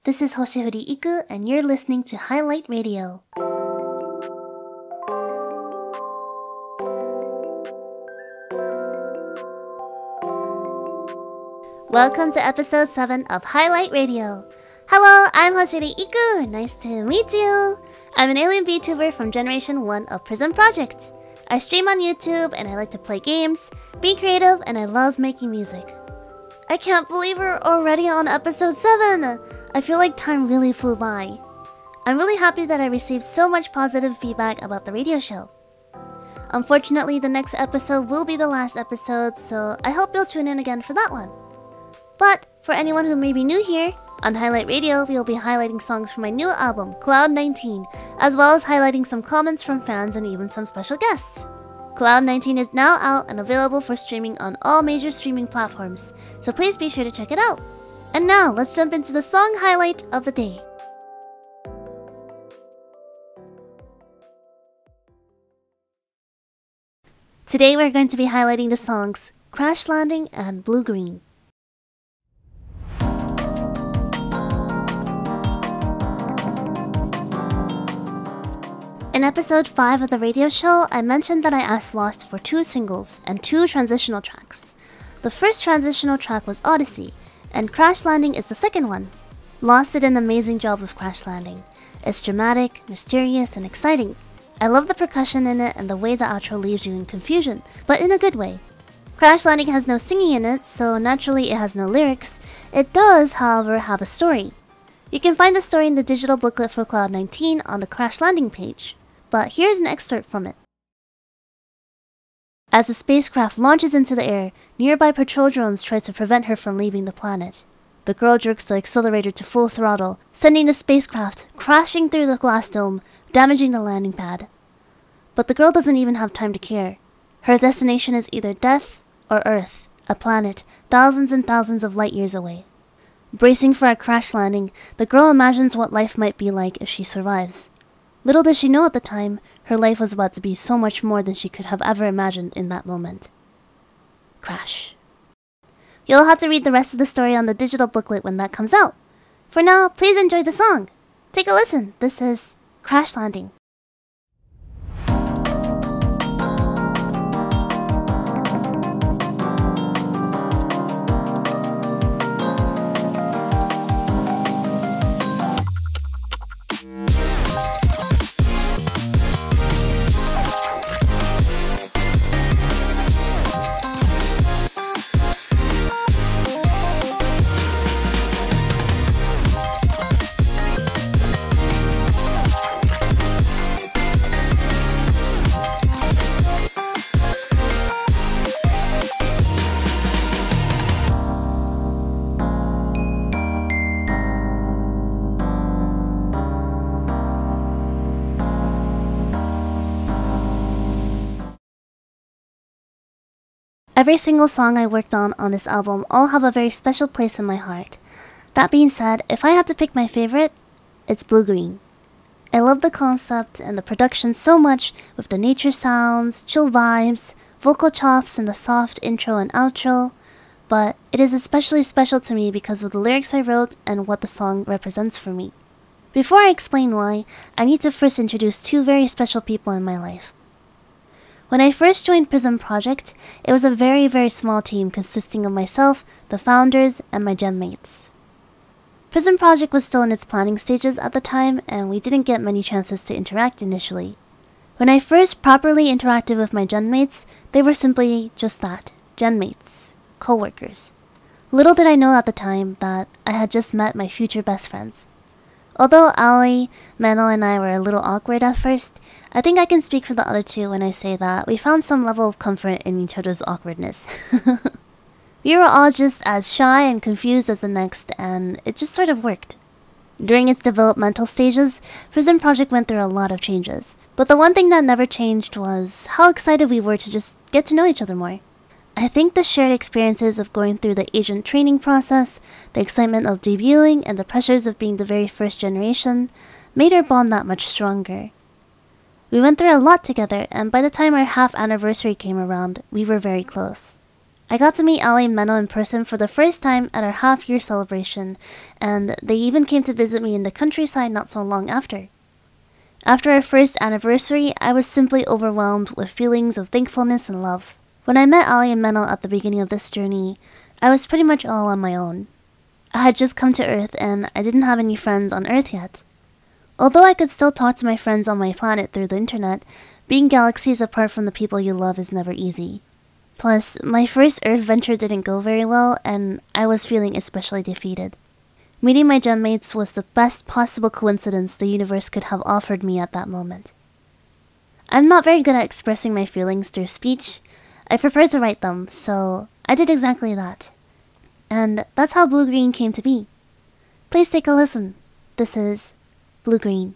This is Hoshifuri Iku, and you're listening to Hi-Lite Radio. Welcome to episode 7 of Hi-Lite Radio. Hello, I'm Hoshifuri Iku. Nice to meet you. I'm an alien VTuber from Generation 1 of Prism Project. I stream on YouTube and I like to play games, be creative, and I love making music. I can't believe we're already on episode 7! I feel like time really flew by. I'm really happy that I received so much positive feedback about the radio show. Unfortunately, the next episode will be the last episode, so I hope you'll tune in again for that one. But for anyone who may be new here, on Hi-Lite Radio, we will be highlighting songs from my new album, Cloud 19, as well as highlighting some comments from fans and even some special guests. Cloud 19 is now out and available for streaming on all major streaming platforms, so please be sure to check it out. And now, let's jump into the song highlight of the day. Today we're going to be highlighting the songs Crash Landing and Blue Green. In episode 5 of the radio show, I mentioned that I asked Lost for 2 singles and 2 transitional tracks. The first transitional track was Odyssey, and Crash Landing is the second one. Lost did an amazing job with Crash Landing. It's dramatic, mysterious, and exciting. I love the percussion in it and the way the outro leaves you in confusion, but in a good way. Crash Landing has no singing in it, so naturally it has no lyrics. It does, however, have a story. You can find the story in the digital booklet for Cloud 19 on the Crash Landing page. But here's an excerpt from it. As the spacecraft launches into the air, nearby patrol drones try to prevent her from leaving the planet. The girl jerks the accelerator to full throttle, sending the spacecraft crashing through the glass dome, damaging the landing pad. But the girl doesn't even have time to care. Her destination is either death or Earth, a planet thousands and thousands of light years away. Bracing for a crash landing, the girl imagines what life might be like if she survives. Little did she know at the time, her life was about to be so much more than she could have ever imagined in that moment. Crash. You'll have to read the rest of the story on the digital booklet when that comes out. For now, please enjoy the song. Take a listen. This is Crash Landing. Every single song I worked on this album all have a very special place in my heart. That being said, if I had to pick my favorite, it's Blue Green. I love the concept and the production so much with the nature sounds, chill vibes, vocal chops, and the soft intro and outro, but it is especially special to me because of the lyrics I wrote and what the song represents for me. Before I explain why, I need to first introduce 2 very special people in my life. When I first joined Prism Project, it was a very, very small team consisting of myself, the founders, and my gen mates. Prism Project was still in its planning stages at the time, and we didn't get many chances to interact initially. When I first properly interacted with my gen mates, they were simply just that, gen mates, co-workers. Little did I know at the time that I had just met my future best friends. Although Ali, Mano, and I were a little awkward at first, I think I can speak for the other 2 when I say that we found some level of comfort in each other's awkwardness. We were all just as shy and confused as the next, and it just sort of worked. During its developmental stages, Prism Project went through a lot of changes, but the one thing that never changed was how excited we were to just get to know each other more. I think the shared experiences of going through the agent training process, the excitement of debuting, and the pressures of being the very first generation made our bond that much stronger. We went through a lot together, and by the time our half anniversary came around, we were very close. I got to meet Ali and Meno in person for the first time at our half-year celebration, and they even came to visit me in the countryside not so long after. After our first anniversary, I was simply overwhelmed with feelings of thankfulness and love. When I met Ali and Meno at the beginning of this journey, I was pretty much all on my own. I had just come to Earth and I didn't have any friends on Earth yet. Although I could still talk to my friends on my planet through the internet, being galaxies apart from the people you love is never easy. Plus, my first Earth venture didn't go very well, and I was feeling especially defeated. Meeting my gemmates was the best possible coincidence the universe could have offered me at that moment. I'm not very good at expressing my feelings through speech. I prefer to write them, so I did exactly that. And that's how Blue Green came to be. Please take a listen. This is Blue Green.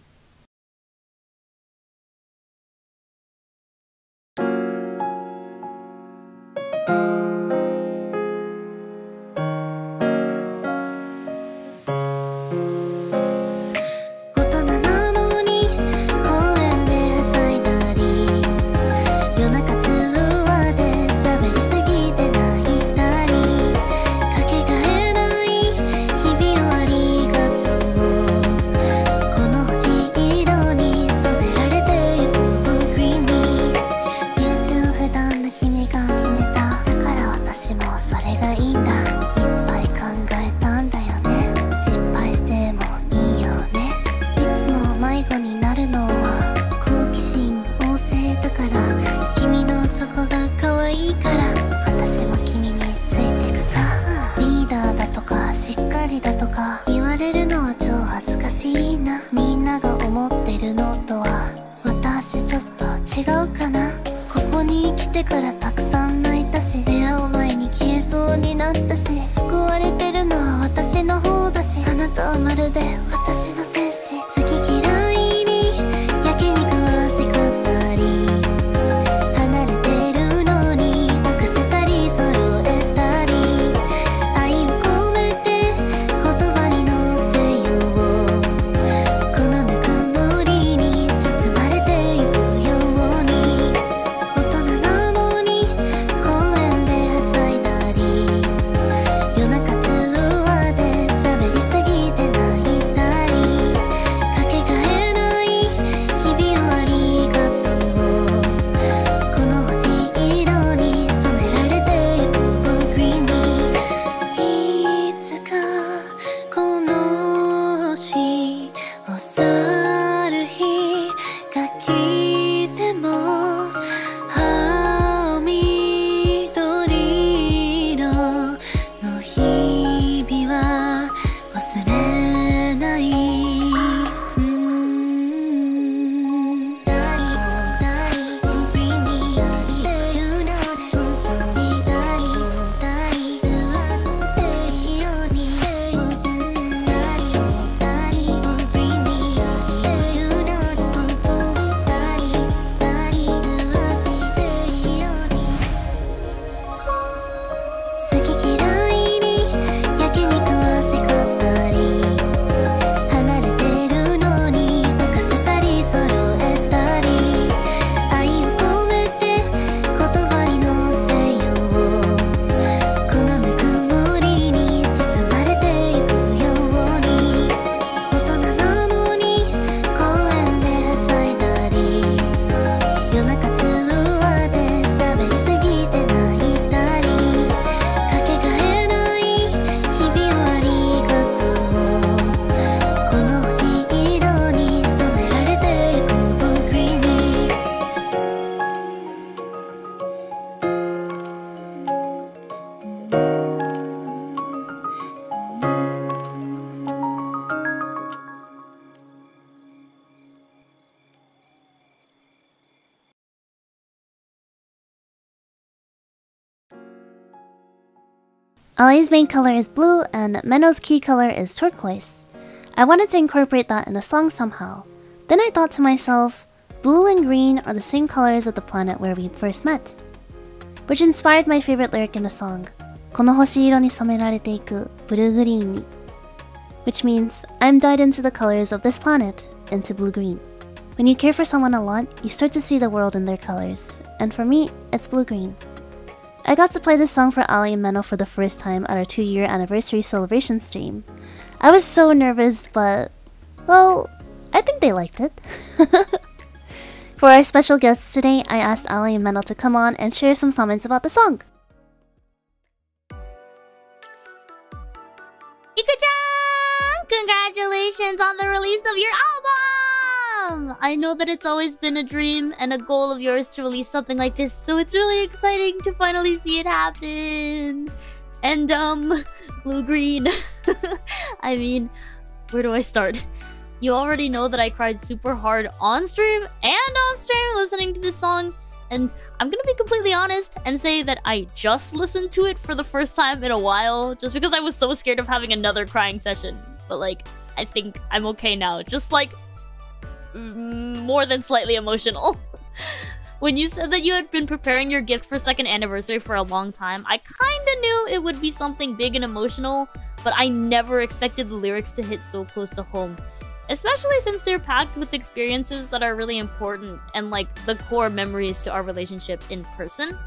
'Ali's main color is blue and Meno's key color is turquoise. I wanted to incorporate that in the song somehow. Then I thought to myself, blue and green are the same colors of the planet where we first met. Which inspired my favorite lyric in the song, この星色に染められていくブルーグリーンに, which means I'm dyed into the colors of this planet, into blue-green. When you care for someone a lot, you start to see the world in their colors, and for me, it's blue-green. I got to play this song for Ali and Meno for the first time at our 2-year anniversary celebration stream. I was so nervous, but, well, I think they liked it. For our special guests today, I asked Ali and Meno to come on and share some comments about the song. Iku-chan! Congratulations on the release of your album! I know that it's always been a dream and a goal of yours to release something like this, so it's really exciting to finally see it happen. And, blue-green. I mean, where do I start? You already know that I cried super hard on stream and off stream listening to this song, and I'm gonna be completely honest and say that I just listened to it for the first time in a while, just because I was so scared of having another crying session. But like, I think I'm okay now, just like, more than slightly emotional. When you said that you had been preparing your gift for 2nd anniversary for a long time, I kinda knew it would be something big and emotional, but I never expected the lyrics to hit so close to home. Especially since they're packed with experiences that are really important and like the core memories to our relationship in person.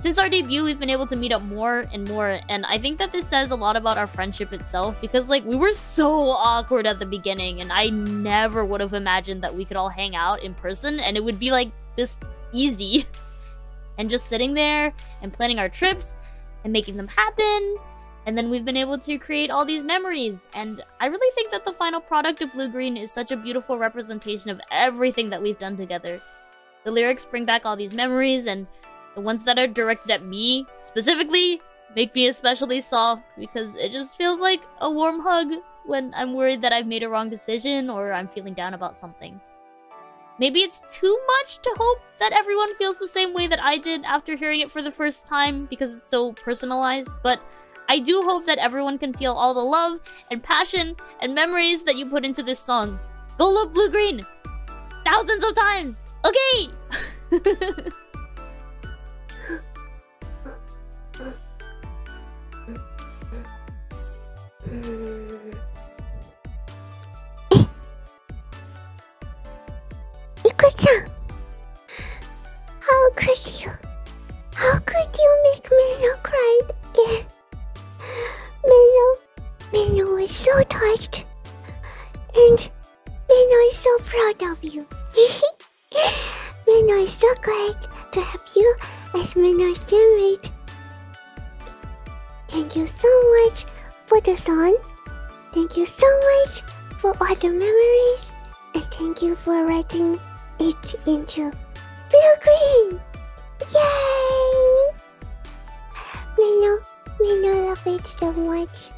Since our debut, we've been able to meet up more and more, and I think that this says a lot about our friendship itself, because like we were so awkward at the beginning, and I never would have imagined that we could all hang out in person and it would be like this easy. And just sitting there and planning our trips and making them happen. And then we've been able to create all these memories, and I really think that the final product of Blue Green is such a beautiful representation of everything that we've done together. The lyrics bring back all these memories, and the ones that are directed at me, specifically, make me especially soft, because it just feels like a warm hug when I'm worried that I've made a wrong decision or I'm feeling down about something. Maybe it's too much to hope that everyone feels the same way that I did after hearing it for the first time, because it's so personalized, but I do hope that everyone can feel all the love and passion and memories that you put into this song. Go love Blue Green! Thousands of times! Okay! Iku-chan! How could you? How could you make Meno cry again? Meno is so touched, and Meno is so proud of you. Meno is so glad to have you as Meno's teammate. Thank you so much for the song. Thank you so much for all the memories, and thank you for writing it into Blue Green. Yay! Meno love it so much.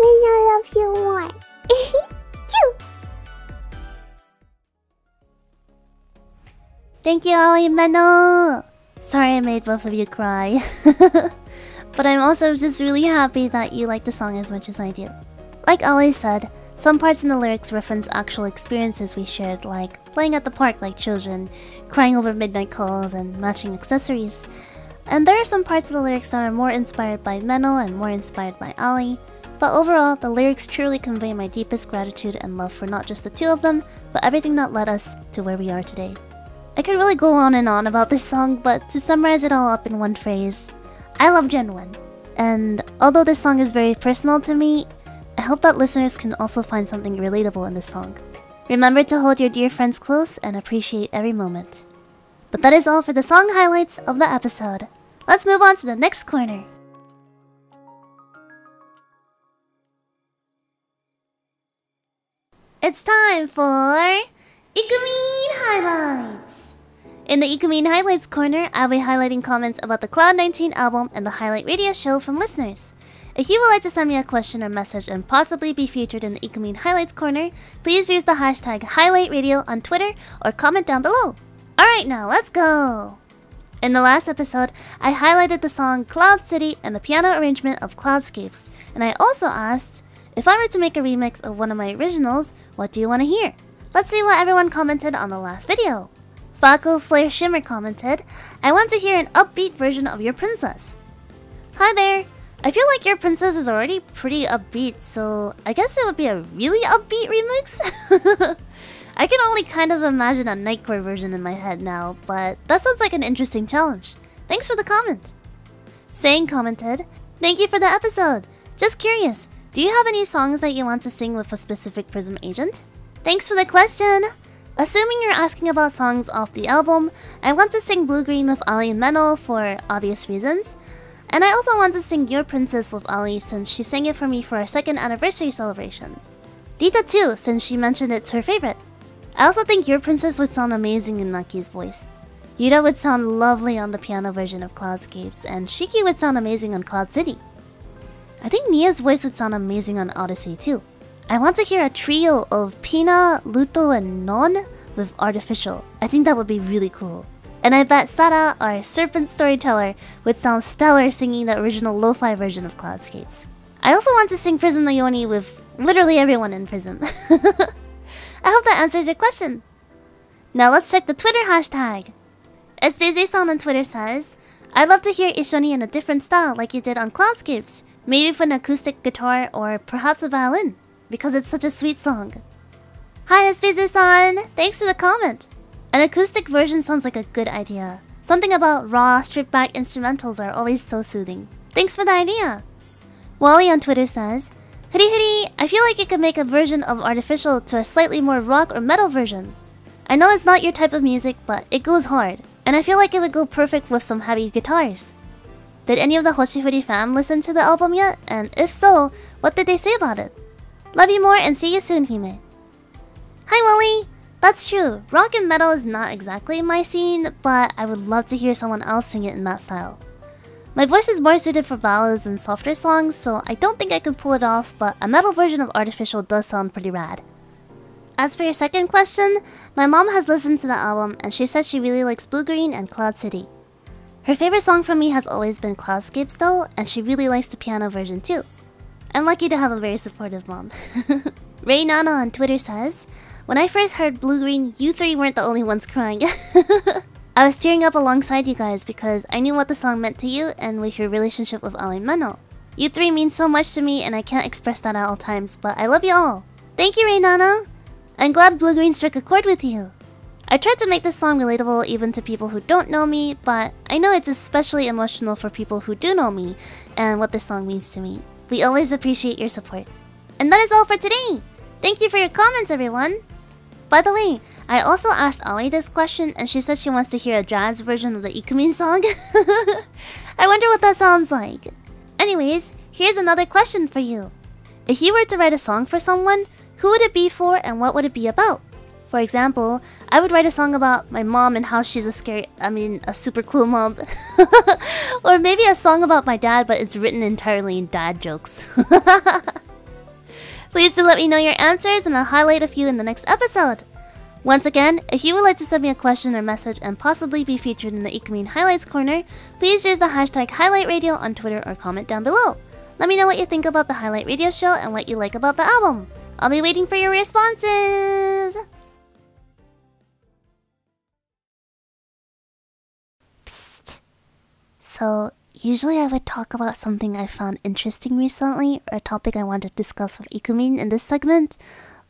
Meno loves you more. Thank you, Ali and Meno! Sorry I made both of you cry. But I'm also just really happy that you like the song as much as I do. Like Ali said, some parts in the lyrics reference actual experiences we shared, like playing at the park like children, crying over midnight calls, and matching accessories. And there are some parts of the lyrics that are more inspired by Meno and more inspired by Ali, but overall, the lyrics truly convey my deepest gratitude and love for not just the two of them, but everything that led us to where we are today. I could really go on and on about this song, but to summarize it all up in one phrase, I love Gen 1. And although this song is very personal to me, I hope that listeners can also find something relatable in this song. Remember to hold your dear friends close and appreciate every moment. But that is all for the song highlights of the episode. Let's move on to the next corner. It's time for Ikumin Highlights! In the Ikumin Highlights corner, I'll be highlighting comments about the Cloud19 album and the Hi-Lite Radio show from listeners. If you would like to send me a question or message and possibly be featured in the Ikumin Highlights corner, please use the hashtag Hi-Lite Radio on Twitter or comment down below. Alright, now let's go! In the last episode, I highlighted the song Cloud City and the piano arrangement of Cloudscapes, and I also asked, if I were to make a remix of one of my originals, what do you want to hear? Let's see what everyone commented on the last video. Falco Flare Shimmer commented, I want to hear an upbeat version of Your Princess. Hi there! I feel like Your Princess is already pretty upbeat, so I guess it would be a really upbeat remix? I can only kind of imagine a nightcore version in my head now, but that sounds like an interesting challenge. Thanks for the comment. Saying commented, thank you for the episode. Just curious, do you have any songs that you want to sing with a specific Prism agent? Thanks for the question. Assuming you're asking about songs off the album, I want to sing Blue Green with Ali and Menno for obvious reasons. And I also want to sing Your Princess with Ali since she sang it for me for our 2nd anniversary celebration. Rita too, since she mentioned it's her favorite. I also think Your Princess would sound amazing in Maki's voice. Yura would sound lovely on the piano version of Cloudscapes, and Shiki would sound amazing on Cloud City. I think Nia's voice would sound amazing on Odyssey too. I want to hear a trio of Pina, Luto, and Non with Artificial. I think that would be really cool. And I bet Sara, our serpent storyteller, would sound stellar singing the original lo-fi version of Cloudscapes. I also want to sing Prism no Yoni with literally everyone in Prism. I hope that answers your question. Now let's check the Twitter hashtag. SBZ-san on Twitter says, I'd love to hear Ishoni in a different style like you did on Cloudscapes. Maybe with an acoustic guitar or perhaps a violin, because it's such a sweet song. Hi SBZ-san! Thanks for the comment! An acoustic version sounds like a good idea. Something about raw, stripped-back instrumentals are always so soothing. Thanks for the idea! Wally on Twitter says, Huri, I feel like you could make a version of Artificial to a slightly more rock or metal version. I know it's not your type of music, but it goes hard, and I feel like it would go perfect with some heavy guitars. Did any of the Hoshifuri fam listen to the album yet? And if so, what did they say about it? Love you more and see you soon, Hime. Hi Wally! That's true, rock and metal is not exactly my scene, but I would love to hear someone else sing it in that style. My voice is more suited for ballads and softer songs, so I don't think I can pull it off, but a metal version of Artificial does sound pretty rad. As for your second question, my mom has listened to the album and she says she really likes Blue Green and Cloud City. Her favorite song from me has always been Cloudscapes though, and she really likes the piano version too. I'm lucky to have a very supportive mom. Ray Nana on Twitter says, when I first heard Blue Green, you three weren't the only ones crying. I was tearing up alongside you guys because I knew what the song meant to you and with your relationship with Ali and Menno. You three mean so much to me and I can't express that at all times, but I love you all. Thank you, Ray Nana. I'm glad Blue Green struck a chord with you. I tried to make this song relatable even to people who don't know me, but I know it's especially emotional for people who do know me and what this song means to me. We always appreciate your support. And that is all for today! Thank you for your comments, everyone! By the way, I also asked Ali this question and she said she wants to hear a jazz version of the Ikumin song. I wonder what that sounds like. Anyways, here's another question for you. If you were to write a song for someone, who would it be for and what would it be about? For example, I would write a song about my mom and how she's a super cool mom. Or maybe a song about my dad, but it's written entirely in dad jokes. Please do let me know your answers and I'll highlight a few in the next episode. Once again, if you would like to send me a question or message and possibly be featured in the Ikumin Highlights Corner, please use the hashtag Hi-Lite Radio on Twitter or comment down below. Let me know what you think about the Hi-Lite Radio show and what you like about the album. I'll be waiting for your responses! Psst. So, usually I would talk about something I found interesting recently or a topic I want to discuss with Ikumin in this segment,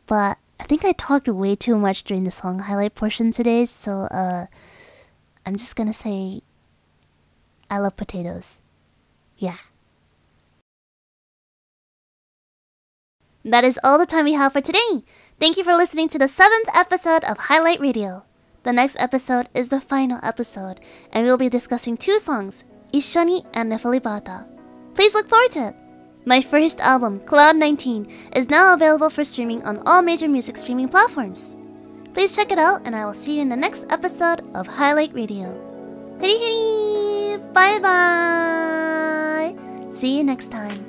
but I think I talked way too much during the song highlight portion today, so I'm just gonna say I love potatoes. Yeah. That is all the time we have for today. Thank you for listening to the 7th episode of Hi-Lite Radio. The next episode is the final episode, and we will be discussing 2 songs, Ishoni and Nefalibata. Please look forward to it. My first album, Cloud 19, is now available for streaming on all major music streaming platforms. Please check it out, and I will see you in the next episode of Hi-Lite Radio. Hiri hiri! Bye bye! See you next time.